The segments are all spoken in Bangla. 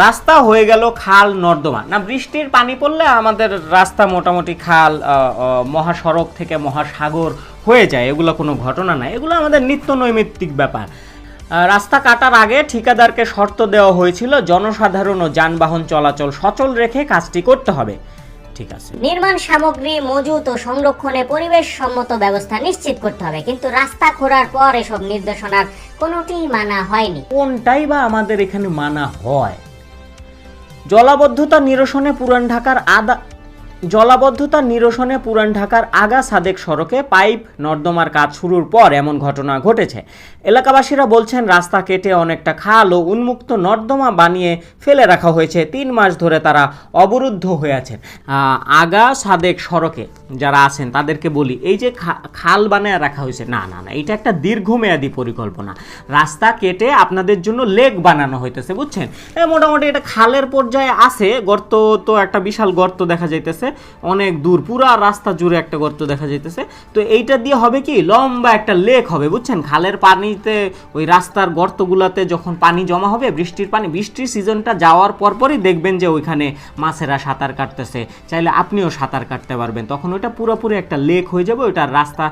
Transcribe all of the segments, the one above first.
রাস্তা হয়ে গেল খাল নর্দমা। না, বৃষ্টির পানি পড়লে আমাদের রাস্তা মোটামুটি খাল মহাসড়ক থেকে মহাসাগর হয়ে যায়, এগুলো কোনো ঘটনা না, এগুলো আমাদের নিত্য নৈমিত্তিক ব্যাপার। রাস্তা কাটার আগে ঠিকাদারকে শর্ত দেওয়া হয়েছিল জনসাধারণ ও যানবাহন চলাচল সচল রেখে কাজটি করতে হবে। ঠিক আছে, নির্মাণ সামগ্রী মজুত ও সংরক্ষণে পরিবেশ সম্মত ব্যবস্থা নিশ্চিত করতে হবে, কিন্তু রাস্তা খোঁড়ার পর এসব নির্দেশনার কোনোটিই মানা হয়নি। কোনটাই বা আমাদের এখানে মানা হয়? জলাবদ্ধতা নিরসনে পুরান ঢাকার আগা সাদেক সড়কে পাইপ নর্দমার কাজ শুরুর পর এমন ঘটনা ঘটেছে। এলাকাবাসীরা বলছেন রাস্তা কেটে অনেকটা খাল ও উন্মুক্ত নর্দমা বানিয়ে ফেলে রাখা হয়েছে। 3 মাস ধরে তারা অবরুদ্ধ হয়ে আছেন। আগা সাদেক সড়কে যারা আছেন তাদেরকে বলি, এই যে খাল বানিয়ে রাখা হয়েছে, না না না, এটা একটা দীর্ঘমেয়াদী পরিকল্পনা। রাস্তা কেটে আপনাদের জন্য লেক বানানো হইতেছে, বুঝছেন? মোটামুটি এটা খালের পর্যায়ে আছে। গর্ত তো একটা বিশাল গর্ত দেখা যাইতেছে, অনেক দূর পুরা রাস্তা জুড়ে একটা গর্ত দেখা যাইতেছে। তো এইটা দিয়ে হবে কি, লম্বা একটা লেক হবে, বুঝছেন? খালের পানিতে ওই রাস্তার গর্তগুলোতে যখন পানি জমা হবে, বৃষ্টির সিজনটা যাওয়ার পরপরই দেখবেন যে ওইখানে মাছেরা সাঁতার কাটতেছে, চাইলে আপনিও সাঁতার কাটতে পারবেন। তখন ওইটা পুরোপুরি একটা লেক হয়ে যাবে, ওইটার রাস্তা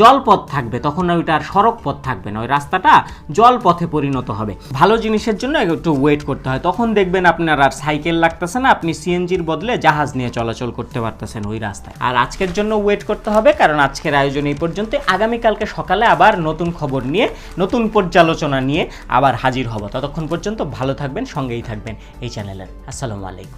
জলপথ থাকবে, তখন ওইটার সড়ক পথ থাকবে না, ওই রাস্তাটা জলপথে পরিণত হবে। ভালো জিনিসের জন্য একটু ওয়েট করতে হয়, তখন দেখবেন আপনার আর সাইকেল লাগতেছে না, আপনি সিএনজির বদলে জাহাজ নিয়ে চলাচল করতে পারতেছেন ওই রাস্তায়। আর আজকের জন্য ওয়েট করতে হবে, কারণ আজকের আয়োজন এই পর্যন্ত। আগামীকালকে সকালে আবার নতুন খবর নিয়ে, নতুন পর্যালোচনা নিয়ে আবার হাজির হব। ততক্ষণ পর্যন্ত ভালো থাকবেন, সঙ্গেই থাকবেন এই চ্যানেলের। আসসালামু আলাইকুম।